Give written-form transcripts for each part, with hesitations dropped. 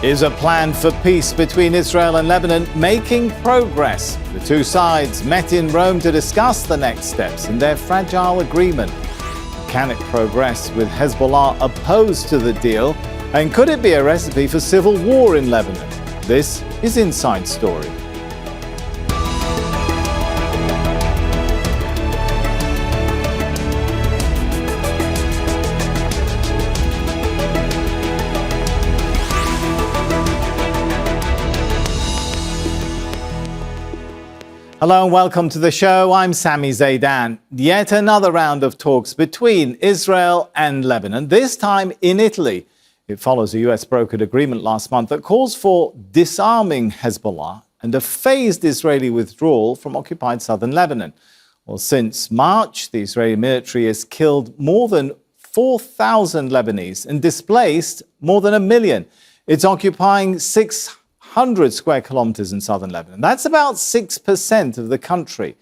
Is a plan for peace between Israel and Lebanon making progress? The two sides met in Rome to discuss the next steps in their fragile agreement. Can it progress with Hezbollah opposed to the deal? And could it be a recipe for civil war in Lebanon? This is Inside Story. Hello and welcome to the show. I'm Sami Zeidan. Yet another round of talks between Israel and Lebanon, this time in Italy. It follows a US brokered agreement last month that calls for disarming Hezbollah and a phased Israeli withdrawal from occupied southern Lebanon. Well, since March, the Israeli military has killed more than 4,000 Lebanese and displaced more than 1 million. It's occupying 600 square kilometers in southern Lebanon. That's about 6% of the country.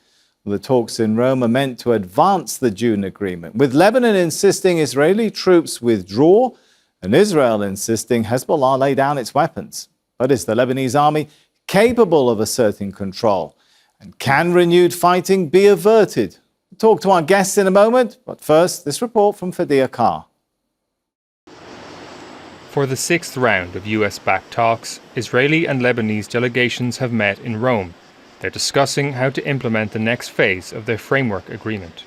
The talks in Rome are meant to advance the June agreement, with Lebanon insisting Israeli troops withdraw and Israel insisting Hezbollah lay down its weapons. But is the Lebanese army capable of asserting control? And can renewed fighting be averted? We'll talk to our guests in a moment, but first, this report from Fadia Carr. For the sixth round of US-backed talks, Israeli and Lebanese delegations have met in Rome. They're discussing how to implement the next phase of their framework agreement.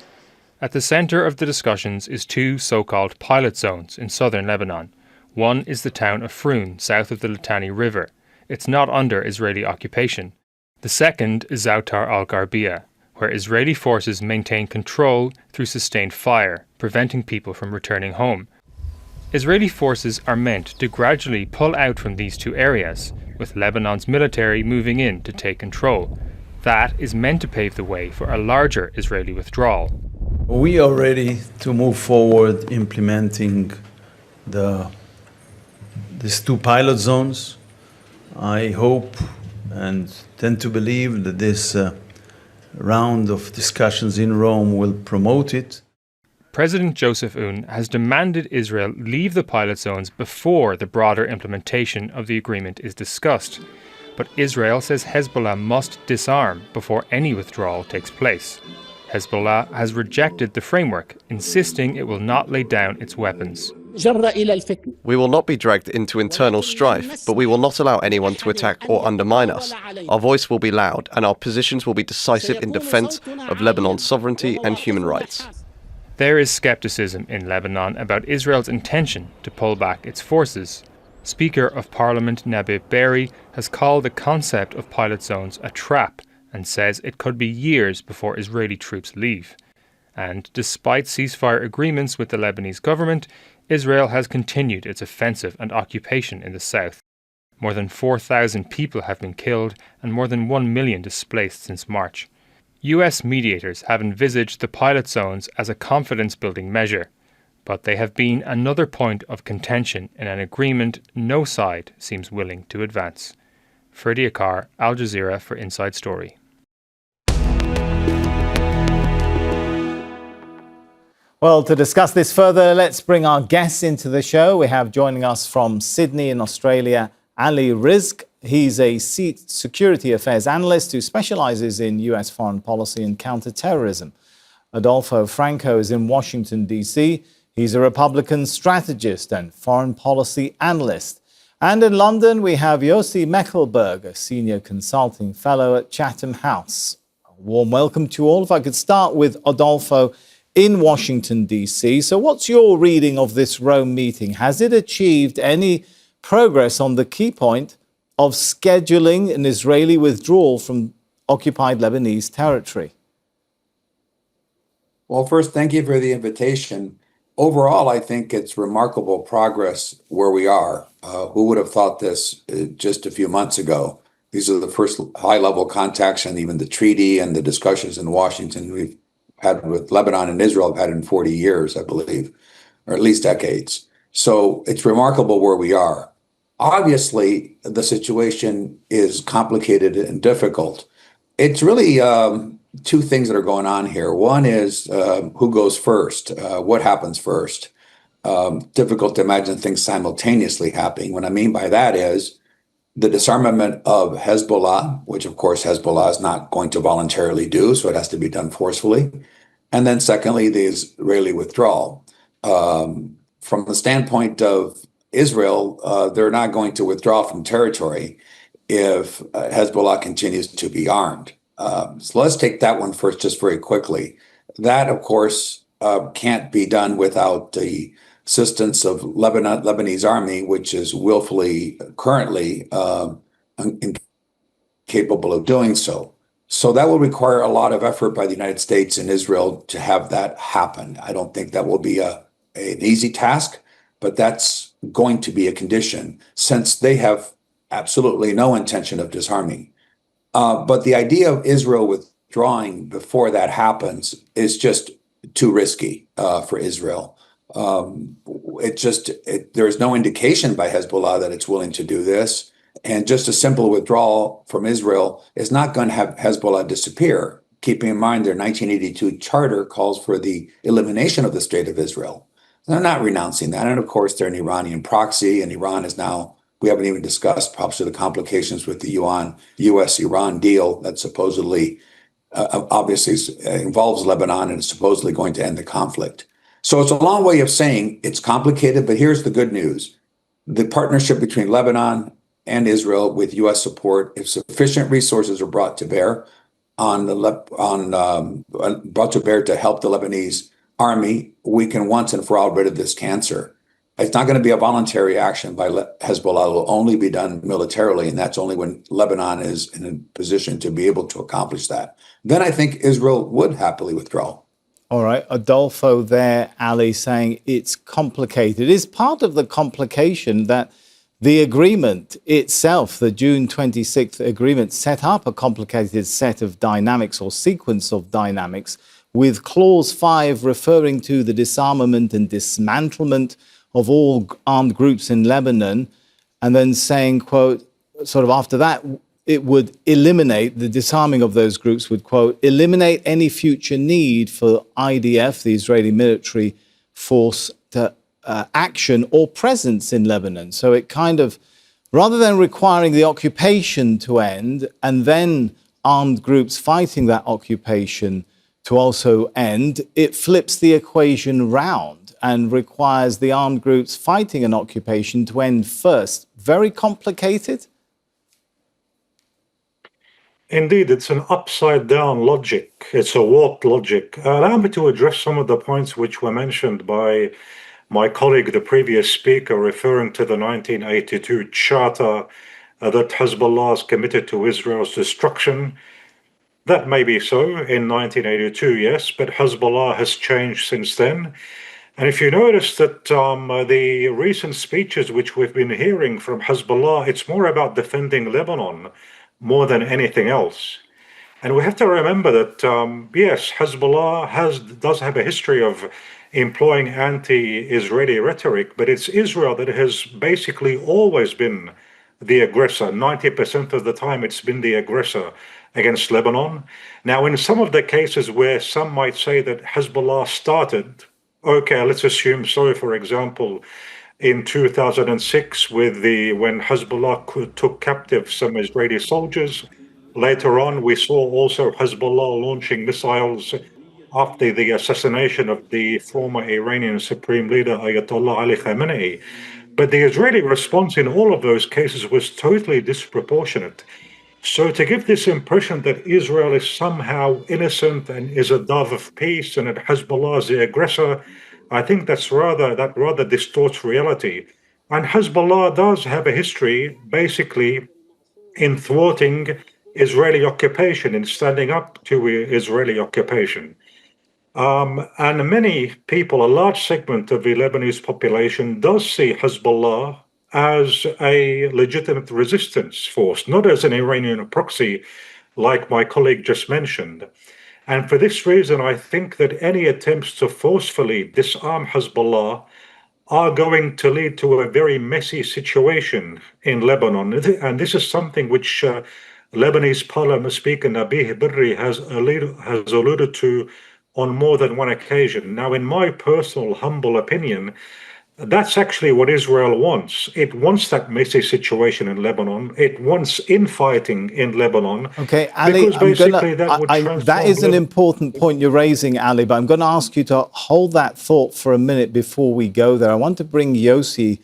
At the centre of the discussions is two so-called pilot zones in southern Lebanon. One is the town of Froun, south of the Litani River. It's not under Israeli occupation. The second is Zoutar al-Gharbia, where Israeli forces maintain control through sustained fire, preventing people from returning home. Israeli forces are meant to gradually pull out from these two areas, with Lebanon's military moving in to take control. That is meant to pave the way for a larger Israeli withdrawal. We are ready to move forward implementing these two pilot zones. I hope and tend to believe that this round of discussions in Rome will promote it. President Joseph Aoun has demanded Israel leave the pilot zones before the broader implementation of the agreement is discussed. But Israel says Hezbollah must disarm before any withdrawal takes place. Hezbollah has rejected the framework, insisting it will not lay down its weapons. We will not be dragged into internal strife, but we will not allow anyone to attack or undermine us. Our voice will be loud, and our positions will be decisive in defense of Lebanon's sovereignty and human rights. There is skepticism in Lebanon about Israel's intention to pull back its forces. Speaker of Parliament Nabih Berri has called the concept of pilot zones a trap and says it could be years before Israeli troops leave. And despite ceasefire agreements with the Lebanese government, Israel has continued its offensive and occupation in the south. More than 4,000 people have been killed and more than 1 million displaced since March. US mediators have envisaged the pilot zones as a confidence-building measure, but they have been another point of contention in an agreement no side seems willing to advance. Fadia Carr, Al Jazeera for Inside Story. Well, to discuss this further, let's bring our guests into the show. We have joining us from Sydney in Australia, Ali Rizk. He's a security affairs analyst who specialises in US foreign policy and counterterrorism. Adolfo Franco is in Washington, D.C. He's a Republican strategist and foreign policy analyst. And in London, we have Yossi Mechelberg, a senior consulting fellow at Chatham House. A warm welcome to you all. If I could start with Adolfo in Washington, D.C. So what's your reading of this Rome meeting? Has it achieved any progress on the key point of scheduling an Israeli withdrawal from occupied Lebanese territory? Well, first, thank you for the invitation. Overall, I think it's remarkable progress where we are. Who would have thought this just a few months ago? These are the first high-level contacts and even the treaty and the discussions in Washington we've had with Lebanon and Israel have had in 40 years, I believe, or at least decades. So it's remarkable where we are. Obviously, the situation is complicated and difficult. It's really two things that are going on here. One is who goes first, what happens first. difficult to imagine things simultaneously happening. What I mean by that is the disarmament of Hezbollah, which of course Hezbollah is not going to voluntarily do, so it has to be done forcefully. And then secondly, the Israeli withdrawal. From the standpoint of Israel, they're not going to withdraw from territory if Hezbollah continues to be armed. So let's take that one first, just very quickly. That, of course, can't be done without the assistance of Lebanese army, which is willfully currently incapable of doing so. So that will require a lot of effort by the United States and Israel to have that happen. I don't think that will be an easy task, but that's going to be a condition since they have absolutely no intention of disarming. But the idea of Israel withdrawing before that happens is just too risky for Israel. There's no indication by Hezbollah that it's willing to do this. And just a simple withdrawal from Israel is not going to have Hezbollah disappear. Keeping in mind their 1982 charter calls for the elimination of the state of Israel. They're not renouncing that. And of course, they're an Iranian proxy, and Iran is now, we haven't even discussed perhaps the complications with the US-Iran deal that supposedly, obviously involves Lebanon and is supposedly going to end the conflict. So it's a long way of saying it's complicated, but here's the good news. The partnership between Lebanon and Israel with U.S. support, if sufficient resources are brought to bear to help the Lebanese army, we can once and for all rid of this cancer. It's not going to be a voluntary action by Hezbollah. It will only be done militarily, and that's only when Lebanon is in a position to be able to accomplish that. Then I think Israel would happily withdraw. All right, Adolfo there, Ali, saying it's complicated. Is part of the complication that the agreement itself, the June 26th agreement, set up a complicated set of dynamics or sequence of dynamics, with Clause 5 referring to the disarmament and dismantlement of all armed groups in Lebanon, and then saying, quote, sort of after that, it would eliminate, the disarming of those groups would, quote, eliminate any future need for IDF, the Israeli military force, to action or presence in Lebanon. So it kind of, rather than requiring the occupation to end and then armed groups fighting that occupation to also end, it flips the equation round and requires the armed groups fighting an occupation to end first. Very complicated? Indeed, it's an upside-down logic. It's a warped logic. Allow me to address some of the points which were mentioned by my colleague, the previous speaker, referring to the 1982 charter that Hezbollah is committed to Israel's destruction. That may be so in 1982, yes, but Hezbollah has changed since then. And if you notice that the recent speeches which we've been hearing from Hezbollah, it's more about defending Lebanon more than anything else. And we have to remember that, yes, Hezbollah does have a history of employing anti-Israeli rhetoric, but it's Israel that has basically always been the aggressor. 90% of the time it's been the aggressor against Lebanon. Now, in some of the cases where some might say that Hezbollah started, okay, let's assume so, for example, in 2006 when Hezbollah took captive some Israeli soldiers. Later on, we saw also Hezbollah launching missiles after the assassination of the former Iranian Supreme Leader Ayatollah Ali Khamenei. But the Israeli response in all of those cases was totally disproportionate. So to give this impression that Israel is somehow innocent and is a dove of peace and that Hezbollah is the aggressor, I think that rather distorts reality. And Hezbollah does have a history, basically, in thwarting Israeli occupation, in standing up to Israeli occupation. And many people, a large segment of the Lebanese population, does see Hezbollah as a legitimate resistance force, not as an Iranian proxy, like my colleague just mentioned. And for this reason, I think that any attempts to forcefully disarm Hezbollah are going to lead to a very messy situation in Lebanon. And this is something which Lebanese Parliament Speaker Nabih Berri has alluded to on more than one occasion. Now, in my personal humble opinion, That's actually what Israel wants. It wants that messy situation in Lebanon. It wants infighting in Lebanon. Okay, Ali, because basically that would transform that is an important point you're raising, Ali, but I'm going to ask you to hold that thought for a minute before we go there. I want to bring Yossi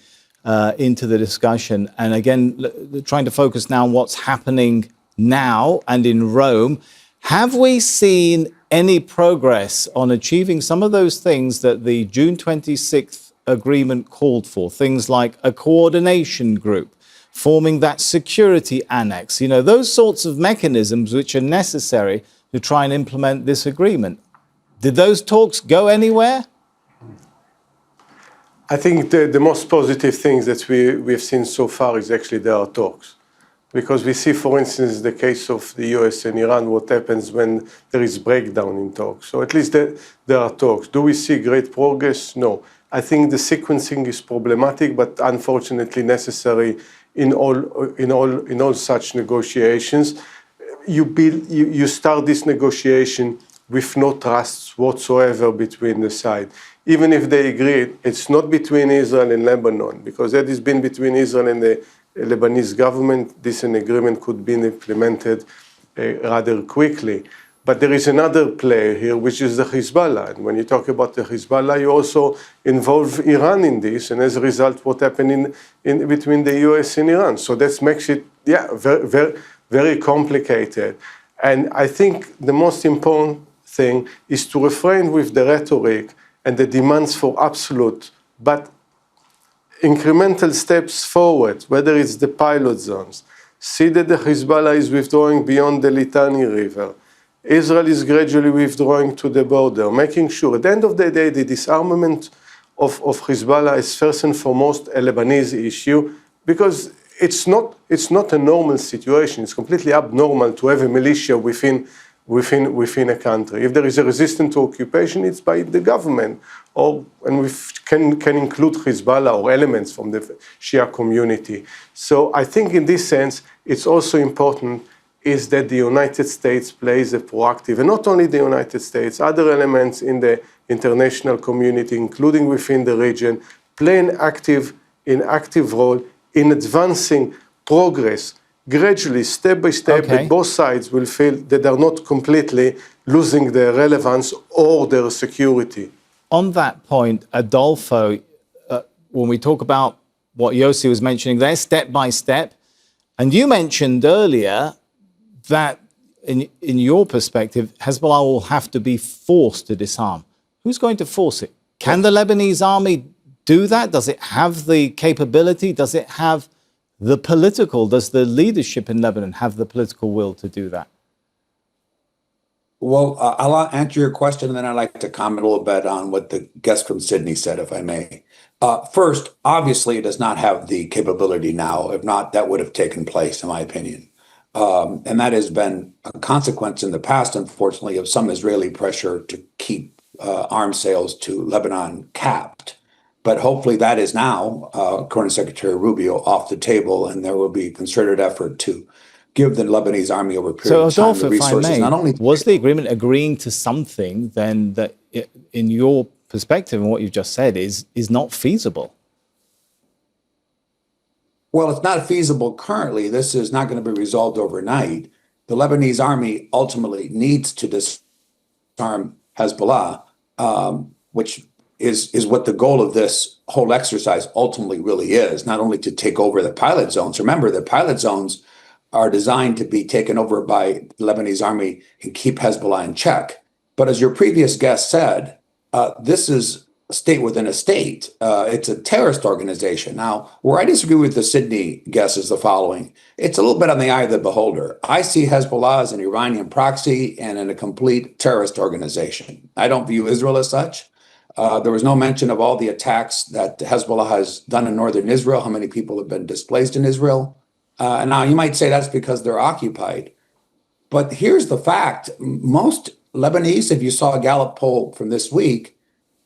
into the discussion. And again, trying to focus now on what's happening now and in Rome. Have we seen any progress on achieving some of those things that the June 26th agreement called for? Things like a coordination group, forming that security annex, those sorts of mechanisms which are necessary to try and implement this agreement. Did those talks go anywhere? I think the most positive things that we've seen so far is actually there are talks. Because we see, for instance, the case of the US and Iran, what happens when there is breakdown in talks. So at least there are talks. Do we see great progress? No. I think the sequencing is problematic, but unfortunately necessary in all such negotiations. You start this negotiation with no trust whatsoever between the sides. Even if they agree, it's not between Israel and Lebanon, because that has been between Israel and the Lebanese government. This agreement could be implemented rather quickly. But there is another player here, which is the Hezbollah. And when you talk about the Hezbollah, you also involve Iran in this. And as a result, what happened in between the US and Iran. So that makes it, very, very, very complicated. And I think the most important thing is to refrain with the rhetoric and the demands for absolute, but incremental steps forward, whether it's the pilot zones. See that the Hezbollah is withdrawing beyond the Litani River. Israel is gradually withdrawing to the border, making sure at the end of the day, the disarmament of Hezbollah is first and foremost a Lebanese issue, because it's not a normal situation. It's completely abnormal to have a militia within a country. If there is a resistance to occupation, it's by the government, and we can include Hezbollah or elements from the Shia community. So I think in this sense, it's also important is that the United States plays a proactive, and not only the United States, other elements in the international community, including within the region, play an active role in advancing progress gradually, step by step, that both sides will feel that they're not completely losing their relevance or their security. On that point, Adolfo, when we talk about what Yossi was mentioning there, step by step, and you mentioned earlier that in your perspective, Hezbollah will have to be forced to disarm. Who's going to force it? Can the Lebanese army do that? Does it have the capability? Does it have does the leadership in Lebanon have the political will to do that? Well, I'll answer your question, and then I'd like to comment a little bit on what the guest from Sydney said, if I may. First, obviously, it does not have the capability now. If not, that would have taken place, in my opinion. And that has been a consequence in the past, unfortunately, of some Israeli pressure to keep arms sales to Lebanon capped. But hopefully that is now, according to Secretary Rubio, off the table, and there will be a concerted effort to give the Lebanese army over a period of time the resources. Not only was the agreement agreeing to something then that, in your perspective and what you've just said, is not feasible? Well, it's not feasible currently. This is not going to be resolved overnight. The Lebanese army ultimately needs to disarm Hezbollah, which is what the goal of this whole exercise ultimately really is, not only to take over the pilot zones. Remember, the pilot zones are designed to be taken over by the Lebanese army and keep Hezbollah in check. But as your previous guest said, this is a state within a state. It's a terrorist organization. Now, where I disagree with the Sydney guest is the following. It's a little bit on the eye of the beholder. I see Hezbollah as an Iranian proxy and a complete terrorist organization. I don't view Israel as such. There was no mention of all the attacks that Hezbollah has done in northern Israel, how many people have been displaced in Israel. And now you might say that's because they're occupied. But here's the fact. Most Lebanese, if you saw a Gallup poll from this week,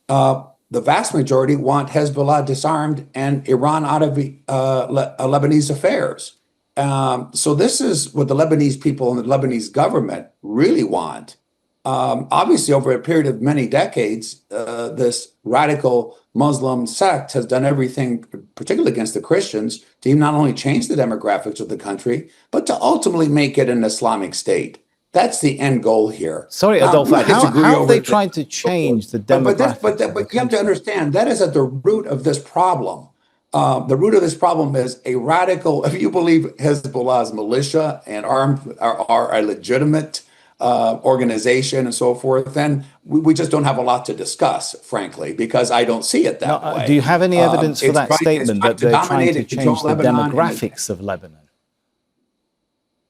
the vast majority want Hezbollah disarmed and Iran out of Lebanese affairs. So this is what the Lebanese people and the Lebanese government really want. Obviously, over a period of many decades, this radical Muslim sect has done everything, particularly against the Christians, to not only change the demographics of the country, but to ultimately make it an Islamic state. That's the end goal here. Sorry, Adolfo, how have they tried to change the demographics? But you have to understand, that is at the root of this problem. The root of this problem is a radical, if you believe Hezbollah's militia and armed are a legitimate organization and so forth, then we just don't have a lot to discuss, frankly, because I don't see it that way. Do you have any evidence for that statement that they're trying to change the demographics of Lebanon?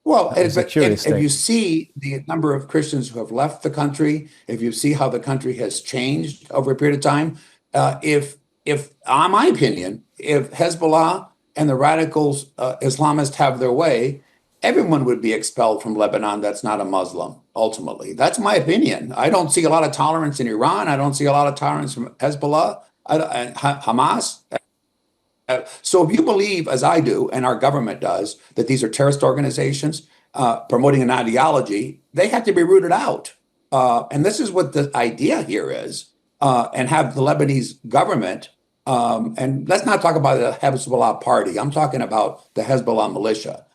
Well, if you see the number of Christians who have left the country, if you see how the country has changed over a period of time, if in my opinion, if Hezbollah and the radicals, Islamists have their way, everyone would be expelled from Lebanon that's not a Muslim, ultimately. That's my opinion. I don't see a lot of tolerance in Iran. I don't see a lot of tolerance from Hezbollah and Hamas. So if you believe, as I do, and our government does, that these are terrorist organizations promoting an ideology, they have to be rooted out. And this is what the idea here is, and have the Lebanese government, and let's not talk about the Hezbollah party. I'm talking about the Hezbollah militia.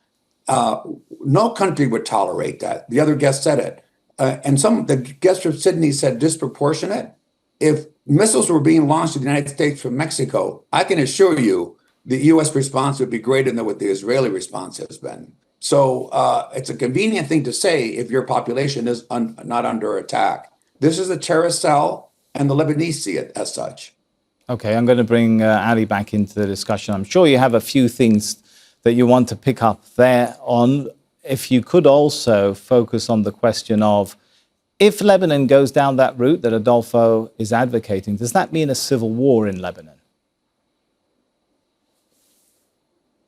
No country would tolerate that. The other guest said it. And the guest from Sydney said disproportionate. If missiles were being launched in the United States from Mexico, I can assure you the U.S. response would be greater than what the Israeli response has been. So it's a convenient thing to say if your population is not under attack. This is a terrorist cell, and the Lebanese see it as such. Okay, I'm going to bring Ali back into the discussion. I'm sure you have a few things that you want to pick up there on. If you could also focus on the question of, if Lebanon goes down that route that Adolfo is advocating, does that mean a civil war in Lebanon?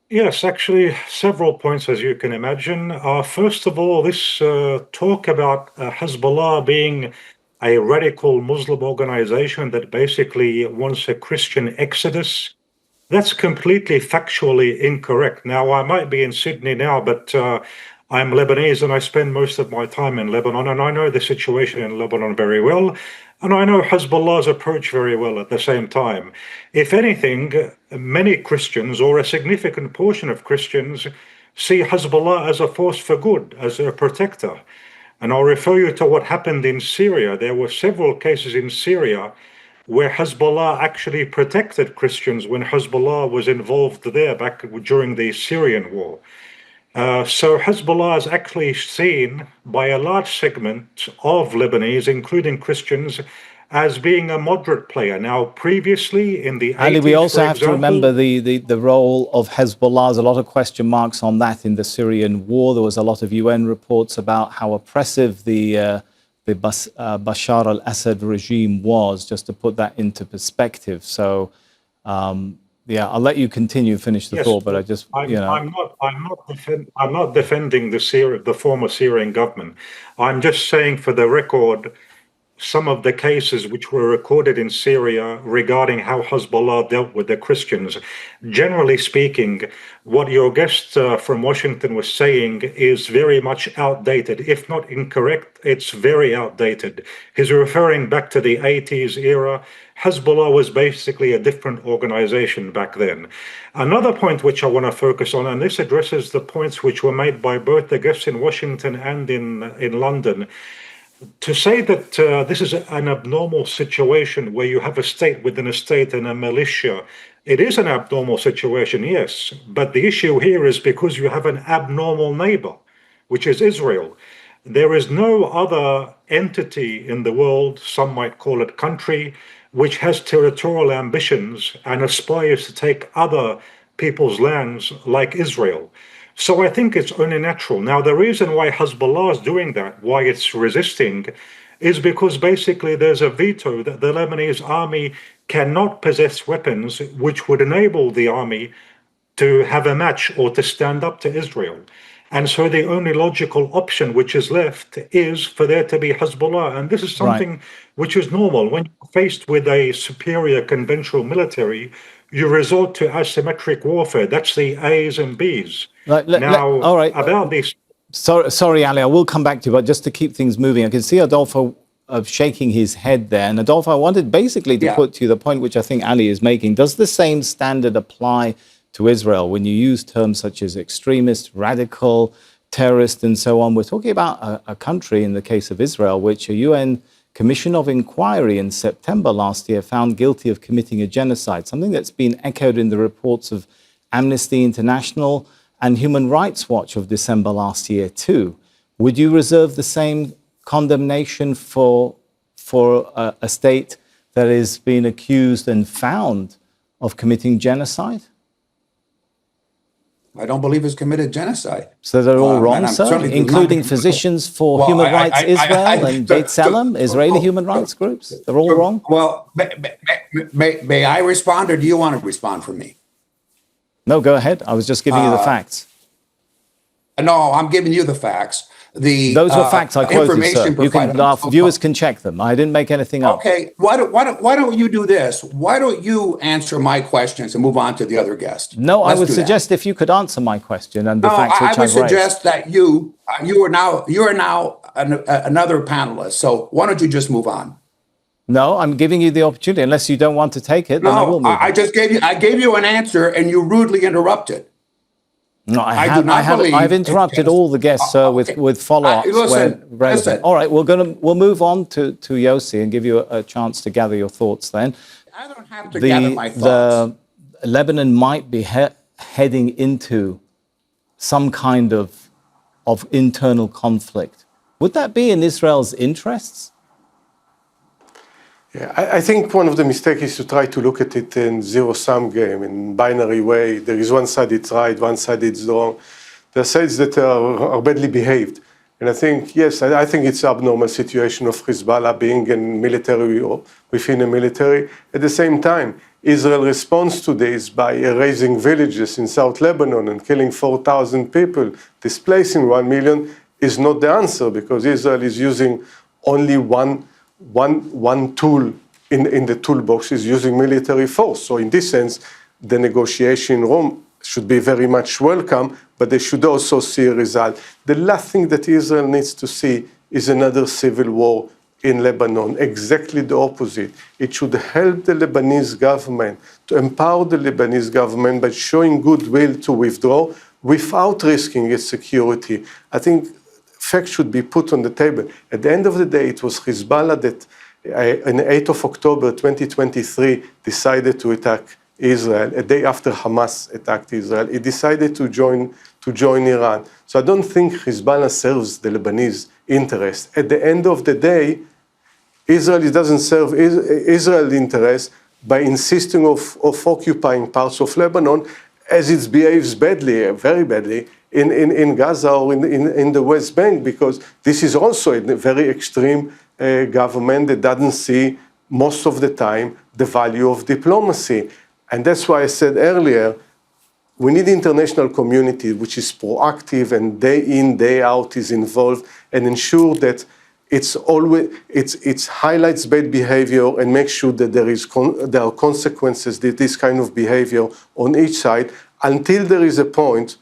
Yes, actually, several points, as you can imagine. First of all, this talk about Hezbollah being a radical Muslim organization that basically wants a Christian exodus, that's completely factually incorrect. Now, I might be in Sydney now, but I'm Lebanese and I spend most of my time in Lebanon, and I know the situation in Lebanon very well, and I know Hezbollah's approach very well at the same time. If anything, many Christians, or a significant portion of Christians, see Hezbollah as a force for good, as a protector. And I'll refer you to what happened in Syria. There were several cases in Syria where Hezbollah actually protected Christians when Hezbollah was involved there back during the Syrian war. So Hezbollah is actually seen by a large segment of Lebanese, including Christians, as being a moderate player. Now, previously in the 80s, Ali, we also have to remember the role of Hezbollah. There's a lot of question marks on that in the Syrian war. There was a lot of UN reports about how oppressive the Bashar al-Assad regime was, just to put that into perspective. So, yeah, I'll let you continue, finish the thought, but I just, I'm not defending the former Syrian government. I'm just saying, for the record, some of the cases which were recorded in Syria regarding how Hezbollah dealt with the Christians. Generally speaking, what your guest from Washington was saying is very much outdated. If not incorrect, it's very outdated. He's referring back to the 80s era. Hezbollah was basically a different organization back then. Another point which I want to focus on, and this addresses the points which were made by both the guests in Washington and in London, to say that this is an abnormal situation where you have a state within a state and a militia, it is an abnormal situation, yes. But the issue here is because you have an abnormal neighbor, which is Israel. There is no other entity in the world, some might call it country, which has territorial ambitions and aspires to take other people's lands like Israel. So I think it's only natural. Now, the reason why Hezbollah is doing that, why it's resisting, is because basically there's a veto that the Lebanese army cannot possess weapons which would enable the army to have a match or to stand up to Israel. And so the only logical option which is left is for there to be Hezbollah. And this is something which is normal. When you're faced with a superior conventional military, you resort to asymmetric warfare. That's the A's and B's. All right. About this. Sorry, Ali, I will come back to you, but just to keep things moving, I can see Adolfo shaking his head there. And Adolfo, I wanted basically to put to you the point which I think Ali is making. Does the same standard apply to Israel when you use terms such as extremist, radical, terrorist, and so on? We're talking about a country, in the case of Israel, which a UN Commission of Inquiry in September last year found guilty of committing a genocide, something that's been echoed in the reports of Amnesty International and Human Rights Watch of December last year too. Would you reserve the same condemnation for a state that is being accused and found of committing genocide? I don't believe it's committed genocide. So they're all wrong, sir, including Physicians for Human Rights Israel and B'Tselem, Israeli human rights groups? They're all wrong? Well, may I respond, or do you want to respond for me? No, go ahead. I was just giving you the facts. No, I'm giving you the facts. Those were facts I quoted, sir. Our viewers can check them. I didn't make anything up. Okay, why don't you do this? Why don't you answer my questions and move on to the other guest? No, I would suggest if you could answer my question and the facts which I've raised. I would suggest that you are now another panelist. So why don't you just move on? No, I'm giving you the opportunity. Unless you don't want to take it, then I will move on. I gave you an answer and you rudely interrupted. No, I've interrupted all the guests, sir, with follow-ups. Listen. All right, we'll move on to Yossi and give you a chance to gather your thoughts then. I don't have to gather my thoughts. Lebanon might be heading into some kind of internal conflict. Would that be in Israel's interests? Yeah, I think one of the mistakes is to try to look at it in zero-sum game, in binary way. There is one side it's right, one side it's wrong. There are sides that are badly behaved. And I think, yes, I think it's an abnormal situation of Hezbollah being in military or within a military. At the same time, Israel responds to this by erasing villages in South Lebanon and killing 4,000 people, displacing 1 million is not the answer, because Israel is using only one tool in the toolbox, is using military force. So in this sense, the negotiation in Rome should be very much welcome, but they should also see a result. The last thing that Israel needs to see is another civil war in Lebanon, exactly the opposite. It should help the Lebanese government, to empower the Lebanese government by showing goodwill to withdraw without risking its security. I think facts should be put on the table. At the end of the day, it was Hezbollah that on the 8th of October 2023 decided to attack Israel. A day after Hamas attacked Israel, it decided to join Iran. So I don't think Hezbollah serves the Lebanese interest. At the end of the day, Israel doesn't serve Israel's interest by insisting of occupying parts of Lebanon, as it behaves badly, very badly, in Gaza or in the West Bank, because this is also a very extreme government that doesn't see most of the time the value of diplomacy. And that's why I said earlier, we need international community which is proactive and day in, day out is involved and ensure that it highlights bad behavior and makes sure that there are consequences to this kind of behavior on each side, until there is a point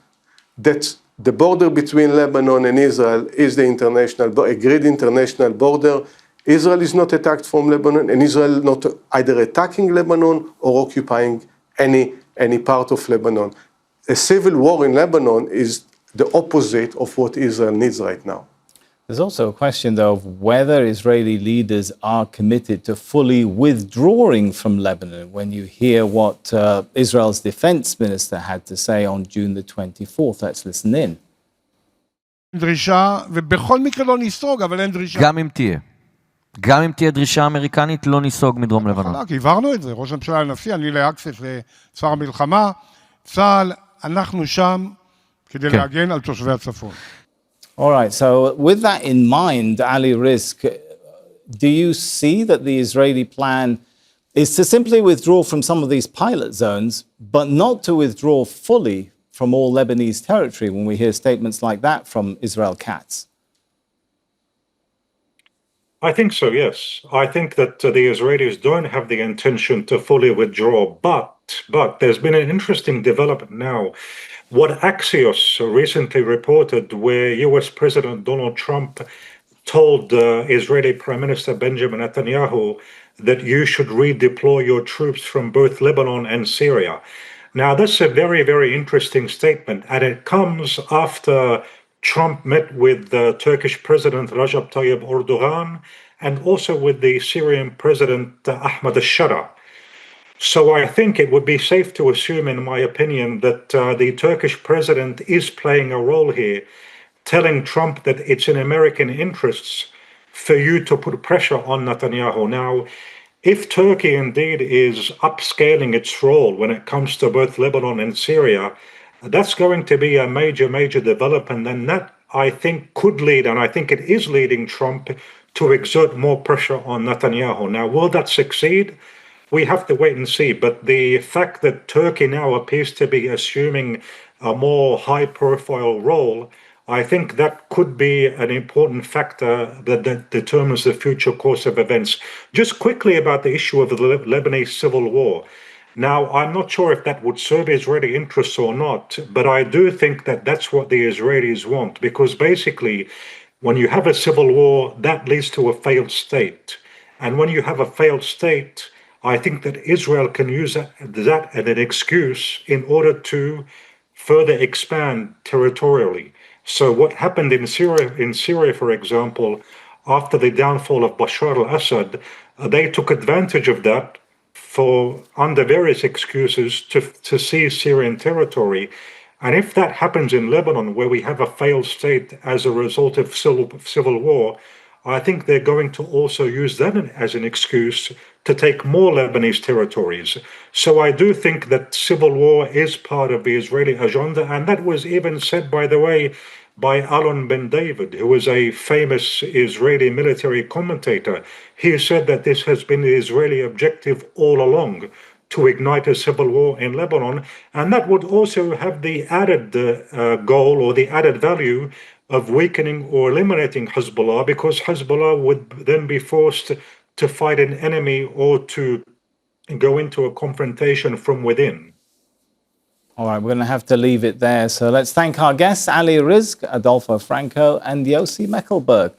that the border between Lebanon and Israel is the agreed international border. Israel is not attacked from Lebanon, and Israel not either attacking Lebanon or occupying any part of Lebanon. A civil war in Lebanon is the opposite of what Israel needs right now. There's also a question, though, of whether Israeli leaders are committed to fully withdrawing from Lebanon. When you hear what Israel's defense minister had to say on June the 24th, let's listen in. גם אם תהיה דרישה אמריקנית, לא ניסוג מדרום לבנון. הבהרנו את זה, ראש הממשלה הנשיא, אני לאקסף לצבא המלחמה, צה"ל, אנחנו שם כדי להגן על תושבי הצפון. All right, so with that in mind, Ali Rizk, do you see that the Israeli plan is to simply withdraw from some of these pilot zones, but not to withdraw fully from all Lebanese territory when we hear statements like that from Israel Katz? I think so, yes. I think that the Israelis don't have the intention to fully withdraw, but But there's been an interesting development now. What Axios recently reported, where US President Donald Trump told Israeli Prime Minister Benjamin Netanyahu that you should redeploy your troops from both Lebanon and Syria. Now, that's a very, very interesting statement, and it comes after Trump met with the Turkish President Recep Tayyip Erdogan and also with the Syrian President Ahmed al-Shara. So I think it would be safe to assume, in my opinion, that the Turkish president is playing a role here, telling Trump that it's in American interests for you to put pressure on Netanyahu. Now, if Turkey indeed is upscaling its role when it comes to both Lebanon and Syria, that's going to be a major, major development. And that, I think, could lead, and I think it is leading Trump to exert more pressure on Netanyahu. Now, will that succeed? We have to wait and see. But the fact that Turkey now appears to be assuming a more high-profile role, I think that could be an important factor that determines the future course of events. Just quickly about the issue of the Lebanese civil war. Now, I'm not sure if that would serve Israeli interests or not, but I do think that that's what the Israelis want, because basically, when you have a civil war, that leads to a failed state. And when you have a failed state, I think that Israel can use that as an excuse in order to further expand territorially. So what happened in Syria, for example, after the downfall of Bashar al-Assad, they took advantage of that for, under various excuses, to seize Syrian territory. And if that happens in Lebanon, where we have a failed state as a result of civil war, I think they're going to also use that as an excuse to take more Lebanese territories. So I do think that civil war is part of the Israeli agenda, and that was even said, by the way, by Alon Ben David, who was a famous Israeli military commentator. He said that this has been the Israeli objective all along, to ignite a civil war in Lebanon, and that would also have the added goal or the added value of weakening or eliminating Hezbollah, because Hezbollah would then be forced to fight an enemy or to go into a confrontation from within. All right, we're going to have to leave it there. So let's thank our guests, Ali Rizk, Adolfo Franco, and Yossi Meckelberg.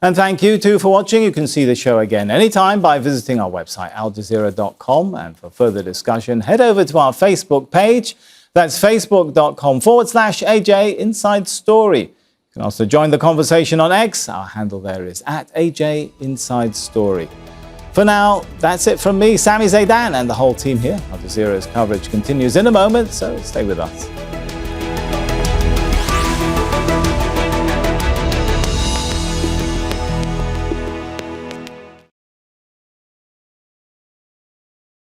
And thank you too for watching. You can see the show again anytime by visiting our website, aljazeera.com. And for further discussion, head over to our Facebook page. That's facebook.com/AJ Inside Story. You can also join the conversation on X. Our handle there is @AJ Inside Story. For now, that's it from me, Sami Zeidan, and the whole team here. Al Jazeera's coverage continues in a moment, so stay with us.